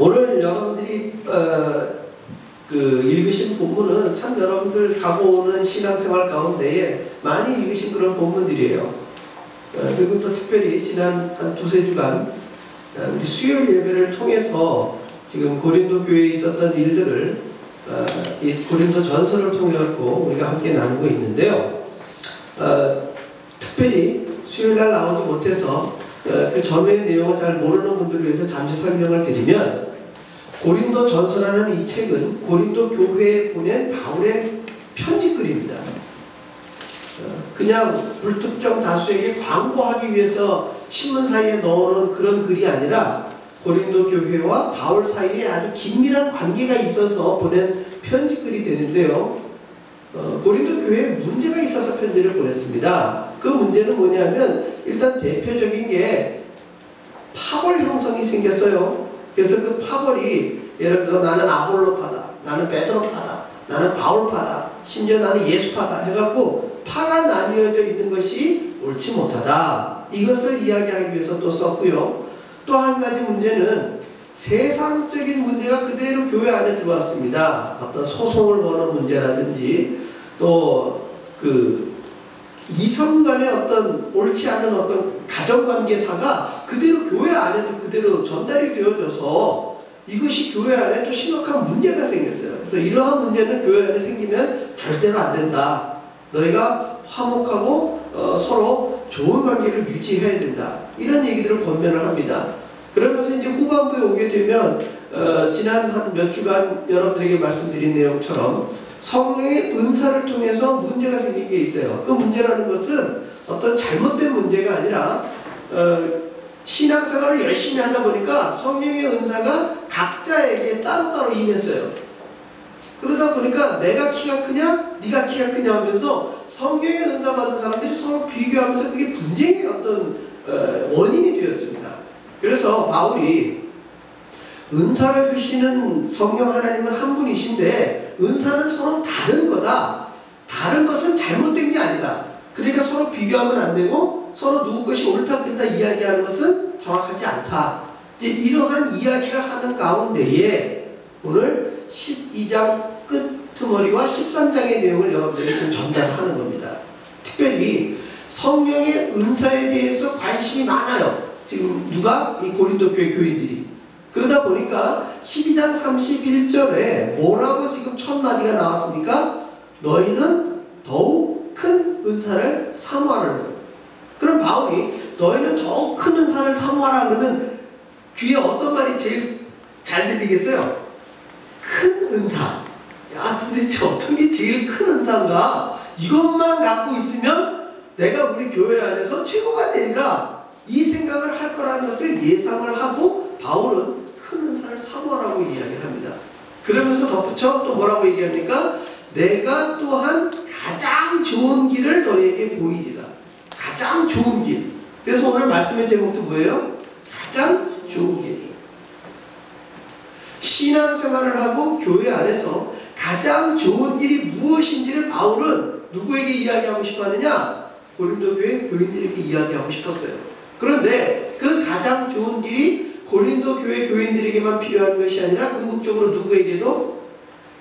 오늘 여러분들이 읽으신 본문은 참 여러분들 가고 오는 신앙생활 가운데에 많이 읽으신 그런 본문들이에요. 그리고 또 특별히 지난 한 두세 주간 우리 수요일 예배를 통해서 지금 고린도 교회에 있었던 일들을 이 고린도 전서를 통해 갖고 우리가 함께 나누고 있는데요. 특별히 수요일날 나오지 못해서 그 전후의 내용을 잘 모르는 분들을 위해서 잠시 설명을 드리면, 고린도 전서라는 이 책은 고린도 교회에 보낸 바울의 편지글입니다. 그냥 불특정 다수에게 광고하기 위해서 신문 사이에 넣어놓은 그런 글이 아니라 고린도 교회와 바울 사이에 아주 긴밀한 관계가 있어서 보낸 편지글이 되는데요. 고린도 교회에 문제가 있어서 편지를 보냈습니다. 그 문제는 뭐냐면, 일단 대표적인 게 파벌 형성이 생겼어요. 그래서 그 파벌이 예를 들어 나는 아볼로파다, 나는 베드로파다, 나는 바울파다, 심지어 나는 예수파다 해갖고 파가 나뉘어져 있는 것이 옳지 못하다, 이것을 이야기하기 위해서 또 썼고요. 또 한 가지 문제는 세상적인 문제가 그대로 교회 안에 들어왔습니다. 어떤 소송을 거는 문제라든지 또 이성 간의 어떤 옳지 않은 어떤 가정관계사가 그대로 교회 안에도 그대로 전달이 되어져서 이것이 교회 안에 또 심각한 문제가 생겼어요. 그래서 이러한 문제는 교회 안에 생기면 절대로 안 된다. 너희가 화목하고 서로 좋은 관계를 유지해야 된다. 이런 얘기들을 권면을 합니다. 그러면서 이제 후반부에 오게 되면 지난 한 몇 주간 여러분들에게 말씀드린 내용처럼 성령의 은사를 통해서 문제가 생긴 게 있어요. 그 문제라는 것은 어떤 잘못된 문제가 아니라 신앙생활을 열심히 하다 보니까 성령의 은사가 각자에게 따로따로 임했어요. 그러다 보니까 내가 키가 크냐 네가 키가 크냐 하면서 성령의 은사 받은 사람들이 서로 비교하면서 그게 분쟁의 어떤 원인이 되었습니다. 그래서 바울이 은사를 주시는 성령 하나님은 한 분이신데 은사는 서로 다른 거다. 다른 것은 잘못된 게 아니다. 그러니까 서로 비교하면 안 되고 서로 누구 것이 옳다 그러다 이야기하는 것은 정확하지 않다. 이제 이러한 이야기를 하는 가운데에 오늘 12장 끝머리와 13장의 내용을 여러분들에게 좀 전달하는 겁니다. 특별히 성령의 은사에 대해서 관심이 많아요. 지금 누가? 이 고린도 교회 교인들이. 그러다 보니까 12장 31절에 뭐라고 지금 첫 마디가 나왔습니까? 너희는 더욱 큰 은사를 사모하라는 거예요. 그럼 바울이 너희는 더욱 큰 은사를 사모하라 그러면 귀에 어떤 말이 제일 잘 들리겠어요? 큰 은사. 야, 도대체 어떤 게 제일 큰 은사인가? 이것만 갖고 있으면 내가 우리 교회 안에서 최고가 되리라, 이 생각을 할 거라는 것을 예상을 하고 바울은 큰 은사를 사모하라고 이야기를 합니다. 그러면서 덧붙여 또 뭐라고 얘기합니까? 내가 또한 가장 좋은 길을 너희에게 보이리라. 가장 좋은 길. 그래서 오늘 말씀의 제목도 뭐예요? 가장 좋은 길. 신앙생활을 하고 교회 안에서 가장 좋은 길이 무엇인지를 바울은 누구에게 이야기하고 싶어 하느냐? 고린도 교회 교인들에게 이야기하고 싶었어요. 그런데 그 가장 좋은 길이 고린도 교회 교인들에게만 필요한 것이 아니라 궁극적으로 누구에게도,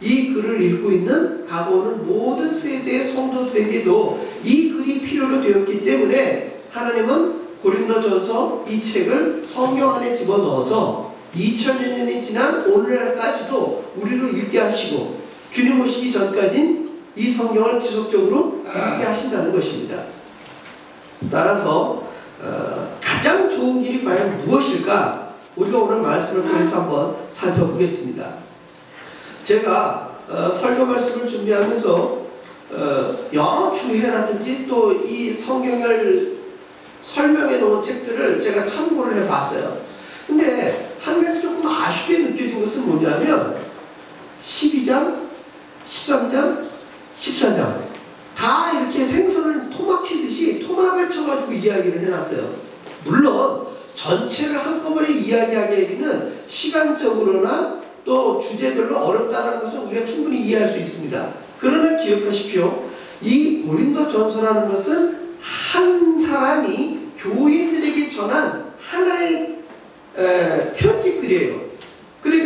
이 글을 읽고 있는 가고 오는 모든 세대의 성도들에게도 이 글이 필요로 되었기 때문에 하나님은 고린도전서 이 책을 성경 안에 집어넣어서 2000여 년이 지난 오늘날까지도 우리로 읽게 하시고 주님 오시기 전까진 이 성경을 지속적으로 읽게 하신다는 것입니다. 따라서 가장 좋은 길이 과연 무엇일까? 우리가 오늘 말씀을 통해서 한번 살펴보겠습니다. 제가 설교 말씀을 준비하면서 여러 주해라든지 또 이 성경을 설명해 놓은 책들을 제가 참고를 해 봤어요. 근데 한 가지 조금 아쉽게 느껴진 것은 뭐냐면 12장, 13장, 14장 다 이렇게 생선을 토막 치듯이 토막을 쳐가지고 이야기를 해놨어요. 물론 전체를 한꺼번에 이야기하기에는 시간적으로나 또 주제별로 어렵다는 것을 우리가 충분히 이해할 수 있습니다. 그러나 기억하십시오. 이 고린도 전서라는 것은 한 사람이 교인들에게 전한 하나의 편지글이에요. 그러니까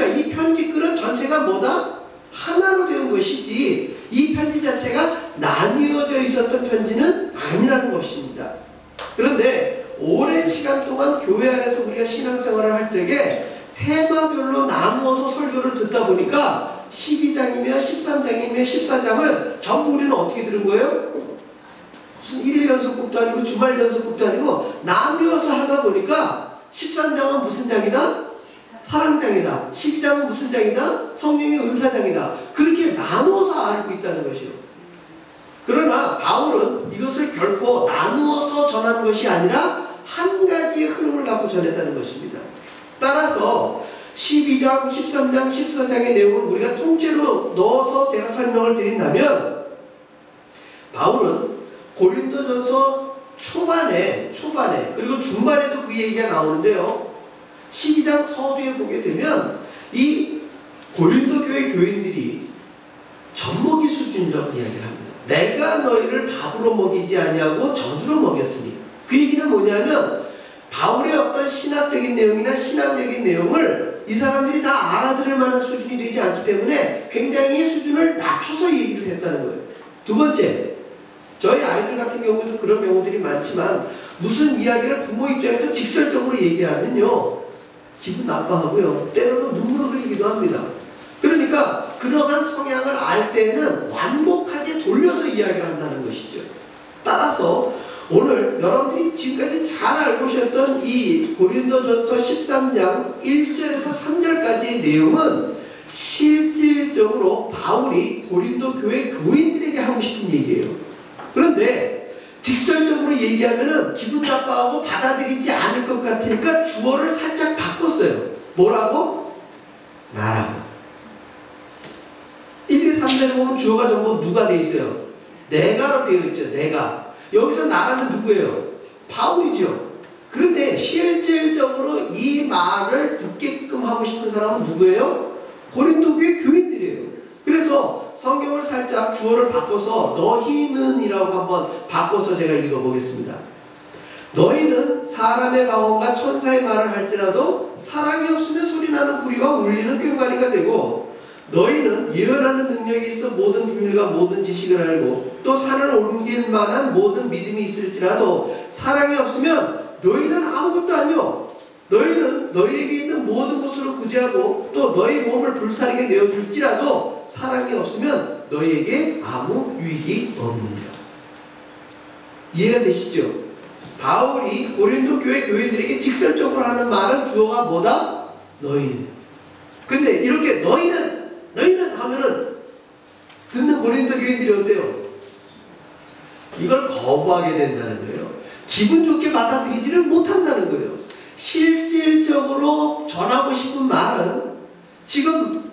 틀림없습니다. 그런데 오랜 시간 동안 교회 안에서 우리가 신앙생활을 할 적에 테마별로 나누어서 설교를 듣다 보니까 12장이며 13장이며 14장을 전부 우리는 어떻게 들은 거예요? 무슨 1일 연속극도 아니고 주말 연속극도 아니고 나누어서 하다 보니까 13장은 무슨 장이다? 사랑장이다. 12장은 무슨 장이다? 성령의 은사장이다. 그렇게 나누어서 알고 있다는 것이요. 그러나 바울은 이것을 결코 나누어서 전하는 것이 아니라 한 가지의 흐름을 갖고 전했다는 것입니다. 따라서 12장, 13장, 14장의 내용을 우리가 통째로 넣어서 제가 설명을 드린다면 바울은 고린도전서 초반에 그리고 중반에도 그 얘기가 나오는데요. 12장 서두에 보게 되면 이 고린도 교회 교인들이 젖먹이 수준이라고 이야기를 합니다. 내가 너희를 밥으로 먹이지 아니하고 젖으로 먹였으니, 그 얘기는 뭐냐면 바울의 어떤 신학적인 내용이나 신학적인 내용을 이 사람들이 다 알아들을 만한 수준이 되지 않기 때문에 굉장히 수준을 낮춰서 얘기를 했다는 거예요. 두 번째, 저희 아이들 같은 경우도 그런 경우들이 많지만 무슨 이야기를 부모 입장에서 직설적으로 얘기하면요 기분 나빠하고요 때로는 눈물을 흘리기도 합니다. 그러니까 그러한 성향을 알 때는 완곡하게 돌려서 이야기를 한다는 것이죠. 따라서 오늘 여러분들이 지금까지 잘 알고 계셨던 이 고린도전서 13장 1절에서 3절까지의 내용은 실질적으로 바울이 고린도 교회 교인들에게 하고 싶은 얘기예요. 그런데 직설적으로 얘기하면은 기분 나빠하고 받아들이지 않을 것 같으니까 주어를 살짝 바꿨어요. 뭐라고? 나라고. 1, 2, 3절에 보면 주어가 전부 누가 돼 있어요? 내가로 되어 있죠. 내가. 여기서 나라는 누구예요? 바울이죠. 그런데 실질적으로 이 말을 듣게끔 하고 싶은 사람은 누구예요? 고린도 교회 교인들이에요. 그래서 성경을 살짝 주어를 바꿔서 너희는 이라고 한번 바꿔서 제가 읽어보겠습니다. 너희는 사람의 방언과 천사의 말을 할지라도 사랑이 없으면 소리나는 구리와 울리는 꽹과리가 되고, 너희는 예언하는 능력이 있어 모든 비밀과 모든 지식을 알고 또 산을 옮길 만한 모든 믿음이 있을지라도 사랑이 없으면 너희는 아무것도 아니오. 너희는 너희에게 있는 모든 것으로 구제하고 또 너희 몸을 불사르게 내어줄지라도 사랑이 없으면 너희에게 아무 유익이 없느니라. 이해가 되시죠? 바울이 고린도 교회 교인들에게 직설적으로 하는 말은 주어가 뭐다? 너희는. 근데 이렇게 너희는 하면은 듣는 고린도 교인들이 어때요? 이걸 거부하게 된다는 거예요. 기분 좋게 받아들이지를 못한다는 거예요. 실질적으로 전하고 싶은 말은 지금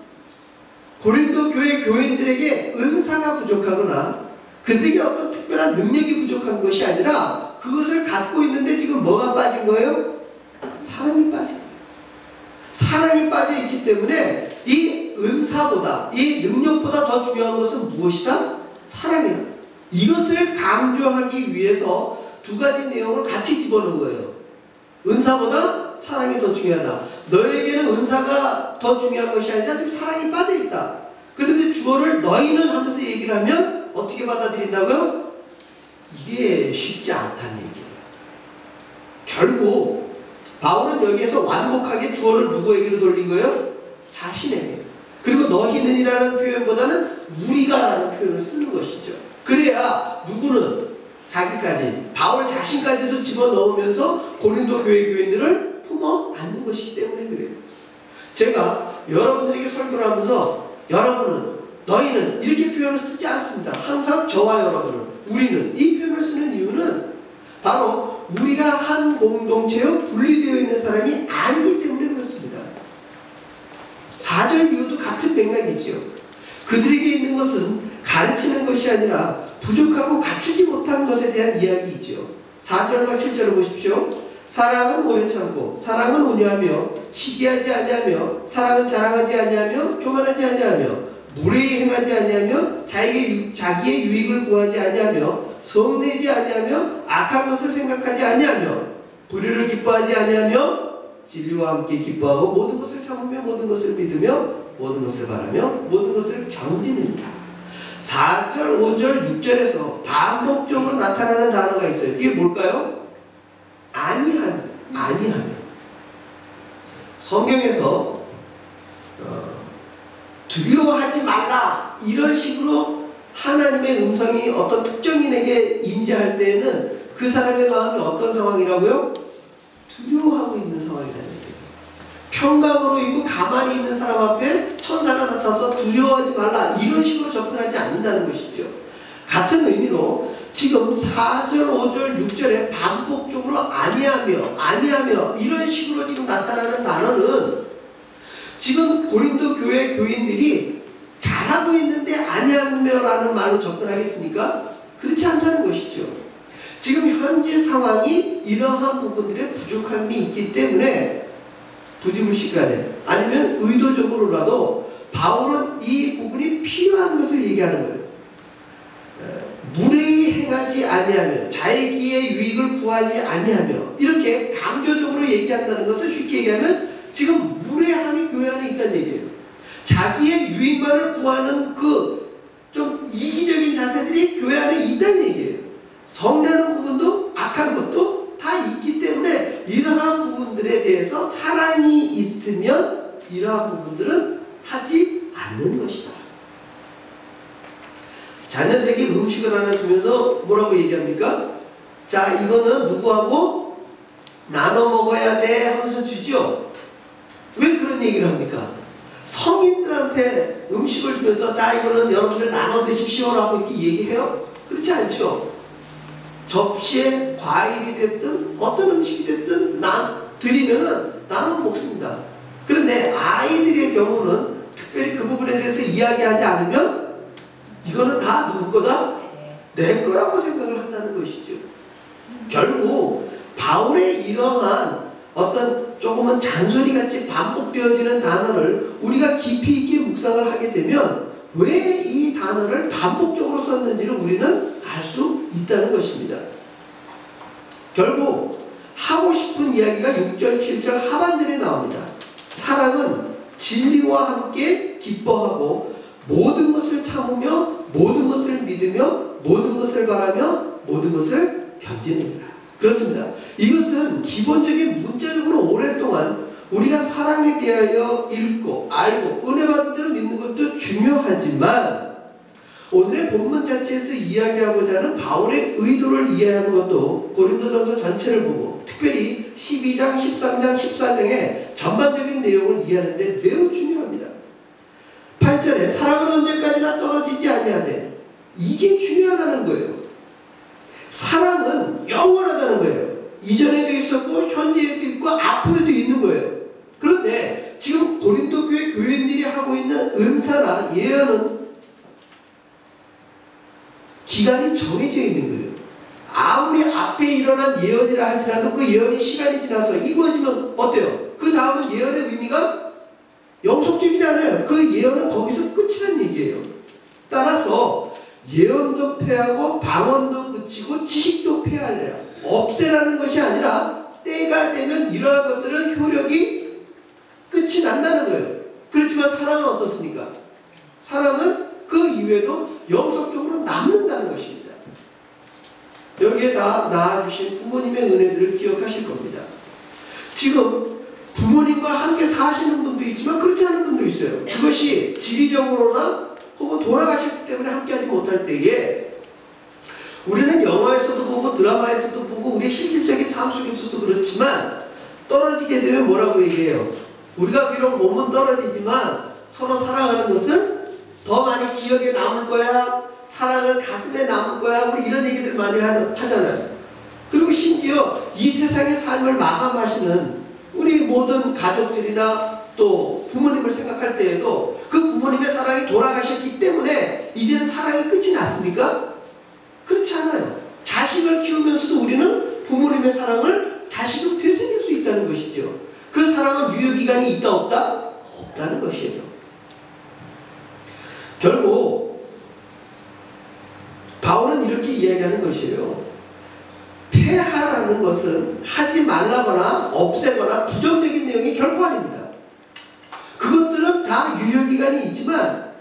고린도 교회 교인들에게 은사가 부족하거나 그들에게 어떤 특별한 능력이 부족한 것이 아니라 그것을 갖고 있는데 지금 뭐가 빠진 거예요? 사랑이 빠진 거예요. 사랑이 빠져 있기 때문에 이 은사보다, 이 능력보다 더 중요한 것은 무엇이다? 사랑이다. 이것을 강조하기 위해서 두 가지 내용을 같이 집어넣은 거예요. 은사보다 사랑이 더 중요하다. 너에게는 은사가 더 중요한 것이 아니라 지금 사랑이 빠져있다. 그런데 주어를 너희는 하면서 얘기를 하면 어떻게 받아들인다고요? 이게 쉽지 않다는 얘기예요. 결국 바울은 여기에서 완곡하게 주어를 누구에게로 돌린 거예요? 자신에게. 그리고 너희는이라는 표현보다는 우리가라는 표현을 쓰는 것이죠. 그래야 누구는 자기까지, 바울 자신까지도 집어넣으면서 고린도 교회 교인들을 품어 안는 것이기 때문에 그래요. 제가 여러분들에게 설교를 하면서 여러분은, 너희는 이렇게 표현을 쓰지 않습니다. 항상 저와 여러분은, 우리는 이 표현을 쓰는 이유는 바로 우리가 한 공동체로 분리되어 있는 사람이 아니기 때문에 그렇습니다. 4절 이후도 같은 맥락이죠. 그들에게 있는 것은 가르치는 것이 아니라 부족하고 갖추지 못한 것에 대한 이야기이죠. 4절과 7절을 보십시오. 사랑은 오래 참고 사랑은 온유하며 시기하지 아니하며 사랑은 자랑하지 아니하며 교만하지 아니하며 무례히 행하지 아니하며 자기의 유익을 구하지 아니하며 성내지 아니하며 악한 것을 생각하지 아니하며 불의를 기뻐하지 아니하며 진리와 함께 기뻐하고 모든 것을 참으며 모든 것을 믿으며 모든 것을 바라며 모든 것을 견디느니라. 4절, 5절, 6절에서 반복적으로 나타나는 단어가 있어요. 그게 뭘까요? 아니하며. 아니하며. 성경에서 두려워하지 말라 이런 식으로 하나님의 음성이 어떤 특정인에게 임재할 때에는 그 사람의 마음이 어떤 상황이라고요? 두려워하고 있는 상황이라는 얘기예요. 평강으로 있고 가만히 있는 사람 앞에 천사가 나타나서 두려워하지 말라 이런 식으로 접근하지 않는다는 것이죠. 같은 의미로 지금 4절, 5절, 6절에 반복적으로 아니하며 이런 식으로 지금 나타나는 단어는 지금 고린도 교회 교인들이 잘하고 있는데 아니하며라는 말로 접근하겠습니까? 그렇지 않다는 것이죠. 지금 현재 상황이 이러한 부분들의 부족함이 있기 때문에 부지불식간에 아니면 의도적으로라도 바울은 이 부분이 필요한 것을 얘기하는 거예요. 무례히 행하지 아니하며 자기의 유익을 구하지 아니하며 이렇게 강조적으로 얘기한다는 것은 쉽게 얘기하면 지금 무례함이 교회 안에 있다는 얘기예요. 자기의 유익만을 구하는 그 좀 이기적인 자세들이 교회 안에 있다는 얘기예요. 성내는 부분도 악한 것도 다 있기 때문에 이러한 부분들에 대해서 사랑이 있으면 이러한 부분들은 하지 않는 것이다. 자녀들에게 음식을 하나 주면서 뭐라고 얘기합니까? 자, 이거는 누구하고 나눠 먹어야 돼 하면서 주죠. 왜 그런 얘기를 합니까? 성인들한테 음식을 주면서 자, 이거는 여러분들 나눠 드십시오라고 이렇게 얘기해요? 그렇지 않죠. 접시에 과일이 됐든 어떤 음식이 됐든 드리면은 나눠 먹습니다. 그런데 아이들의 경우는 특별히 그 부분에 대해서 이야기하지 않으면 이거는 다 누구 거다? 내 거라고 생각을 한다는 것이죠. 결국 바울의 이러한 어떤 조금은 잔소리같이 반복되어지는 단어를 우리가 깊이 있게 묵상을 하게 되면 왜 이 단어를 반복적으로 썼는지를 우리는 알 수 있다는 것입니다. 결국 하고 싶은 이야기가 6절, 7절 하반절에 나옵니다. 사랑은 진리와 함께 기뻐하고 모든 것을 참으며 모든 것을 믿으며 모든 것을 바라며 모든 것을 견디느니라. 그렇습니다. 이것은 기본적인 문자적으로 오랫동안 우리가 사랑에 대하여 읽고 알고 은혜 받은 대로 믿는 것도 중요하지만 오늘의 본문 자체에서 이야기하고자 하는 바울의 의도를 이해하는 것도 고린도전서 전체를 보고 특별히 12장, 13장, 14장의 전반적인 내용을 이해하는 데 매우 중요합니다. 8절에 사랑은 언제까지나 떨어지지 아니하되 이게 중요하다는 거예요. 사랑은 영원하다는 거예요. 이전에도 있었고 현재에도 있고 앞으로도 있는 거예요. 그런데 지금 고린도 교회 교인들이 하고 있는 은사나 예언은 기간이 정해져 있는 거예요. 아무리 앞에 일어난 예언이라 할지라도 그 예언이 시간이 지나서 이루어지면 어때요? 그 다음은 예언의 의미가 영속적이지 않아요. 그 예언은 거기서 끝이라는 얘기예요. 따라서 예언도 패하고 방언도 그치고 지식도 패하리라. 없애라는 것이 아니라 때가 되면 이러한 것들은 효력이 끝이 난다는 거예요. 그렇지만 사랑은 어떻습니까? 사랑은 그 이후에도 영속적으로 남는다는 것입니다. 여기에 다 낳아주신 부모님의 은혜들을 기억하실 겁니다. 지금 부모님과 함께 사시는 분도 있지만 그렇지 않은 분도 있어요. 그것이 지리적으로나 혹은 돌아가셨기 때문에 함께하지 못할 때에 우리는 영화에서도 보고 드라마에서도 보고 우리의 실질적인 삶 속에서도 그렇지만 떨어지게 되면 뭐라고 얘기해요? 우리가 비록 몸은 떨어지지만 서로 사랑하는 것은 더 많이 기억에 남을 거야. 사랑은 가슴에 남을 거야. 우리 이런 얘기들 많이 하잖아요. 그리고 심지어 이 세상의 삶을 마감하시는 우리 모든 가족들이나 또 부모님을 생각할 때에도 그 부모님의 사랑이 돌아가셨기 때문에 이제는 사랑이 끝이 났습니까? 그렇지 않아요. 자식을 키우면서도 우리는 부모님의 사랑을 다시금 되새길 수 있다는 것이죠. 그 사랑은 유효기간이 있다 없다? 없다는 것이에요. 결국 바울은 이렇게 이야기하는 것이에요. 폐하라는 것은 하지 말라거나 없애거나 부정적인 내용이 결코 아닙니다. 그것들은 다 유효기간이 있지만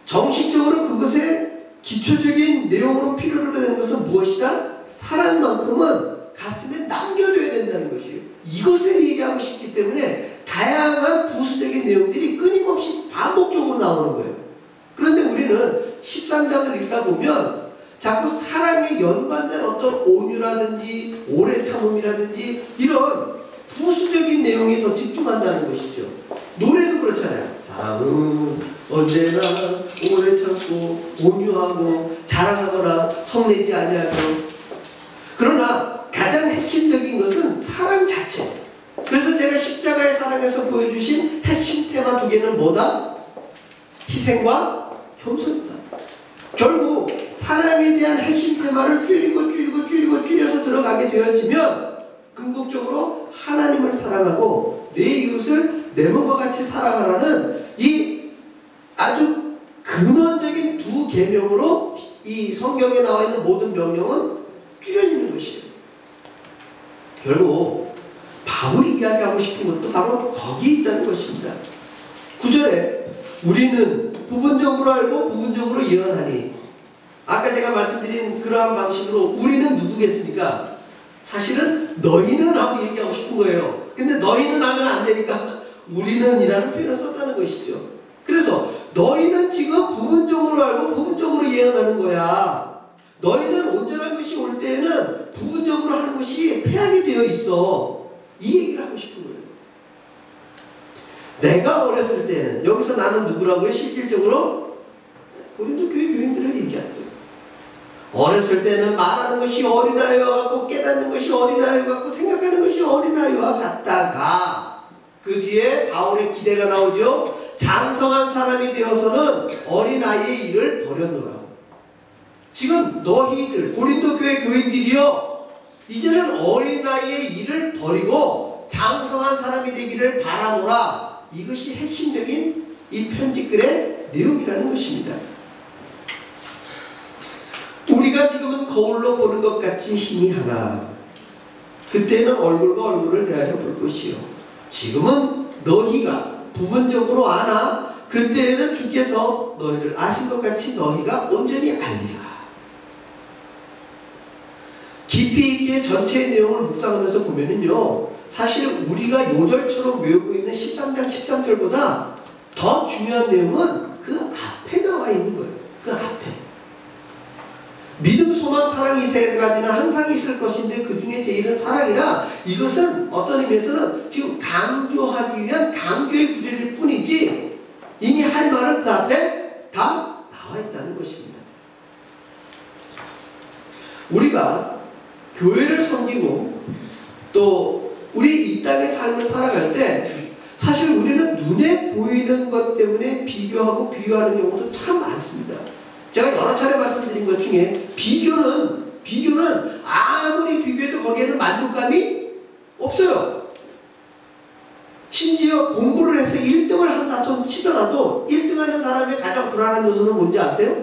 정식적으로 그것에 기초적인 내용으로 필요로 되는 것은 무엇이다? 사랑만큼은 가슴에 남겨둬야 된다는 것이에요. 이것을 얘기하고 싶기 때문에 다양한 부수적인 내용들이 끊임없이 반복적으로 나오는 거예요. 그런데 우리는 13장을 읽다 보면 자꾸 사랑에 연관된 어떤 온유라든지 오래 참음이라든지 이런 부수적인 내용에 더 집중한다는 것이죠. 노래도 그렇잖아요. 사랑은 언제나 오래 참고 온유하고 자랑하거나 성내지 아니하며. 그러나 가장 핵심적인 것은 사랑 자체. 그래서 제가 십자가의 사랑에서 보여주신 핵심 테마 두 개는 뭐다? 희생과 겸손이다. 결국 사랑에 대한 핵심 테마를 줄여서 들어가게 되어지면 궁극적으로 하나님을 사랑하고 내 이웃을 내 몸과 같이 사랑하라는 이 아주 근원적인 두 계명으로 이 성경에 나와 있는 모든 명령은 줄여지는 것이에요. 결국 바울이 이야기하고 싶은 것도 바로 거기에 있다는 것입니다. 9절에 우리는 부분적으로 알고 부분적으로 예언하니, 아까 제가 말씀드린 그러한 방식으로 우리는 누구겠습니까? 사실은 너희는 하고 얘기하고 싶은 거예요. 근데 너희는 하면 안 되니까 우리는 이라는 표현을 썼다는 것이죠. 그래서 너희는 지금 부분적으로 알고 부분적으로 예언하는 거야. 너희는 온전한 것이 올 때에는 부분적으로 하는 것이 폐하게 되어 있어. 이 얘기를 하고 싶은 거예요. 내가 어렸을 때는, 여기서 나는 누구라고요? 실질적으로 고린도 교회 교인들을 얘기하는 거예요. 어렸을 때는 말하는 것이 어린아이와 같고 깨닫는 것이 어린아이와 같고 생각하는 것이 어린아이와 같다가 그 뒤에 바울의 기대가 나오죠. 장성한 사람이 되어서는 어린아이의 일을 버려놓으라. 지금 너희들 고린도 교회 교인들이요, 이제는 어린아이의 일을 버리고 장성한 사람이 되기를 바라노라. 이것이 핵심적인 이 편지글의 내용이라는 것입니다. 우리가 지금은 거울로 보는 것 같이 힘이 하나, 그때는 얼굴과 얼굴을 대하여 볼 것이요. 지금은 너희가 부분적으로 아나 그때에는 주께서 너희를 아신 것 같이 너희가 온전히 알리라. 깊이 있게 전체의 내용을 묵상하면서 보면은요, 사실 우리가 요절처럼 외우고 있는 13장 13절보다 더 중요한 내용은 그 앞에 나와 있는 거예요. 그 앞에. 믿음, 소망, 사랑 이 세 가지는 항상 있을 것인데 그 중에 제일은 사랑이라, 이것은 어떤 의미에서는 지금 강조하기 위한 강조의 구절일 뿐이지 이미 할 말은 그 앞에 다 나와 있다는 것입니다. 우리가 교회를 섬기고 또 우리 이 땅의 삶을 살아갈 때 사실 우리는 눈에 보이는 것 때문에 비교하고 비교하는 경우도 참 많습니다. 제가 여러 차례 말씀드린 것 중에 비교는 아무리 비교해도 거기에는 만족감이 없어요. 심지어 공부를 해서 1등을 한다 손 치더라도 1등 하는 사람의 가장 불안한 요소는 뭔지 아세요?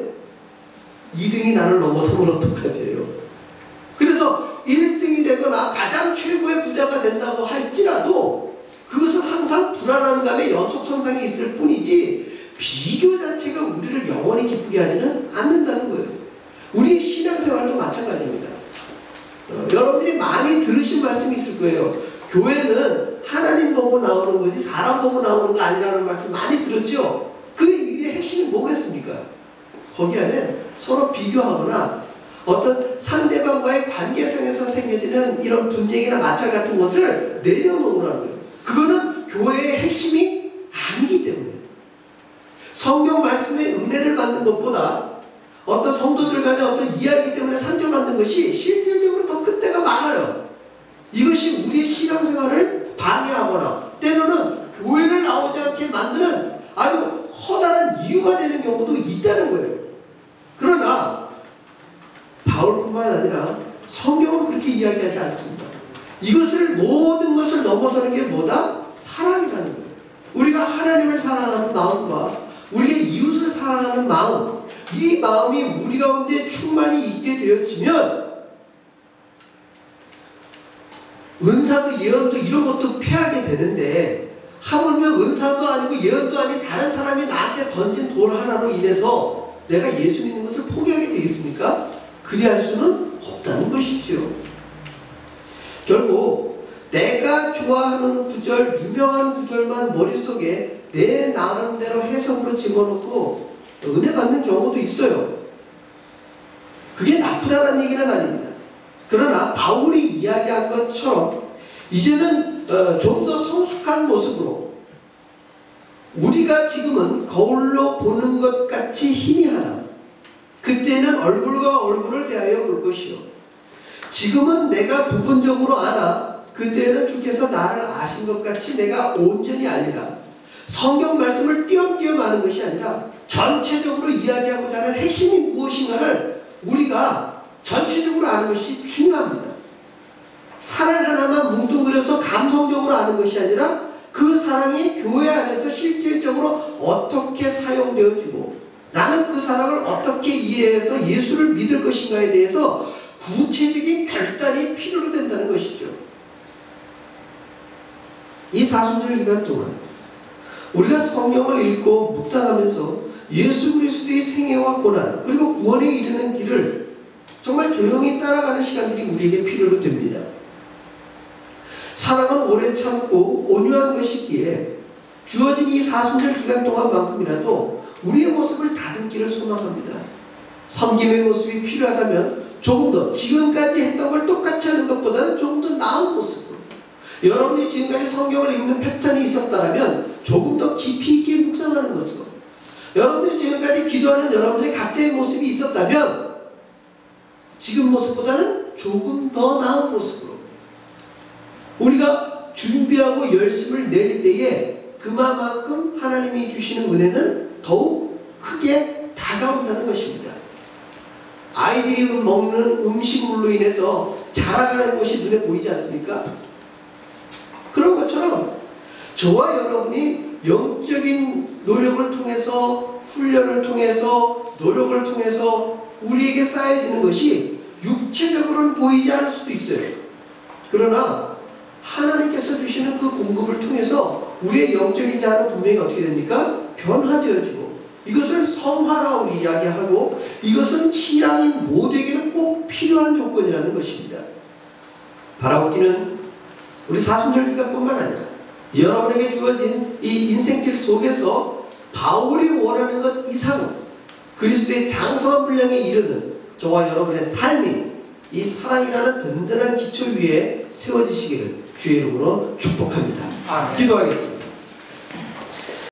2등이 나를 넘어서면 어떡하지요? 그래서 1등이 되거나 가장 최고의 부자가 된다고 할지라도 그것은 항상 불안한 감의 연속선상에 있을 뿐이지 비교 자체가 우리를 영원히 기쁘게 하지는 않는다는 거예요. 우리의 신앙생활도 마찬가지입니다. 여러분들이 많이 들으신 말씀이 있을 거예요. 교회는 하나님 보고 나오는 거지 사람 보고 나오는 거 아니라는 말씀 많이 들었죠? 그 위에 핵심이 뭐겠습니까? 거기 안에 서로 비교하거나 어떤 상대방과의 관계성에서 생겨지는 이런 분쟁이나 마찰 같은 것을 내려놓으라는 거예요. 그거는 교회의 핵심이 아니기 때문에. 성경 말씀의 은혜를 받는 것보다 어떤 성도들 간의 어떤 이야기 때문에 상처받는 것이 실질적으로 더 큰 때가 많아요. 이것이 우리의 신앙생활을 방해하거나 때로는 교회를 나오지 않게 만드는 아주 커다란 이유가 되는 경우도 있다는 거예요. 그러나 바울뿐만 아니라 성경은 그렇게 이야기하지 않습니다. 이것을 모든 것을 넘어서는 게 뭐다? 사랑이라는 거예요. 우리가 하나님을 사랑하는 마음과 우리의 이웃을 사랑하는 마음, 이 마음이 우리 가운데 충만히 있게 되어지면 은사도 예언도 이런 것도 패하게 되는데, 하물며 은사도 아니고 예언도 아닌 다른 사람이 나한테 던진 돌 하나로 인해서 내가 예수 믿는 것을 포기하게 되겠습니까? 그리할 수는 없다는 것이죠. 결국 내가 좋아하는 구절, 유명한 구절만 머릿속에 내 나름대로 해석으로 집어넣고 은혜 받는 경우도 있어요. 그게 나쁘다는 얘기는 아닙니다. 그러나 바울이 이야기한 것처럼 이제는 좀 더 성숙한 모습으로 우리가 지금은 거울로 보는 것 같이 희미하나 그때는 얼굴과 얼굴을 대하여 볼 것이요 지금은 내가 부분적으로 아나 그때는 주께서 나를 아신 것 같이 내가 온전히 알리라. 성경 말씀을 띄엄띄엄 아는 것이 아니라 전체적으로 이야기하고자 하는 핵심이 무엇인가를 우리가 전체적으로 아는 것이 중요합니다. 사랑 하나만 뭉뚱그려서 감성적으로 아는 것이 아니라 그 사랑이 교회 안에서 실질적으로 어떻게 사용되어지고 나는 그 사랑을 어떻게 이해해서 예수를 믿을 것인가에 대해서 구체적인 결단이 필요로 된다는 것이죠. 이 사순절 기간 동안 우리가 성경을 읽고 묵상하면서 예수 그리스도의 생애와 고난 그리고 구원에 이르는 길을 정말 조용히 따라가는 시간들이 우리에게 필요로 됩니다. 사랑은 오래 참고 온유한 것이기에 주어진 이 사순절 기간 동안만큼이라도 우리의 모습을 다듬기를 소망합니다. 섬김의 모습이 필요하다면 조금 더 지금까지 했던 걸 똑같이 하는 것보다는 조금 더 나은 모습으로 여러분들이 지금까지 성경을 읽는 패턴이 있었다면 조금 더 깊이 있게 묵상하는 것으로 여러분들이 지금까지 기도하는 여러분들의 각자의 모습이 있었다면 지금 모습보다는 조금 더 나은 모습으로 우리가 준비하고 열심을 낼 때에 그만큼 하나님이 주시는 은혜는 더욱 크게 다가온다는 것입니다. 아이들이 먹는 음식물로 인해서 자라가는 것이 눈에 보이지 않습니까? 그런 것처럼 저와 여러분이 영적인 노력을 통해서 훈련을 통해서 노력을 통해서 우리에게 쌓여지는 것이 육체적으로는 보이지 않을 수도 있어요. 그러나 하나님께서 주시는 그 공급을 통해서 우리의 영적인 자는 분명히 어떻게 됩니까? 변화되어지고 이것을 성화라고 이야기하고 이것은 신앙인 모두에게는 꼭 필요한 조건이라는 것입니다. 바라보기는 우리 사순절 기간뿐만 아니라 여러분에게 주어진 이 인생길 속에서 바울이 원하는 것 이상 그리스도의 장성한 분량에 이르는 저와 여러분의 삶이 이 사랑이라는 든든한 기초 위에 세워지시기를 주의 이름으로 축복합니다. 기도하겠습니다.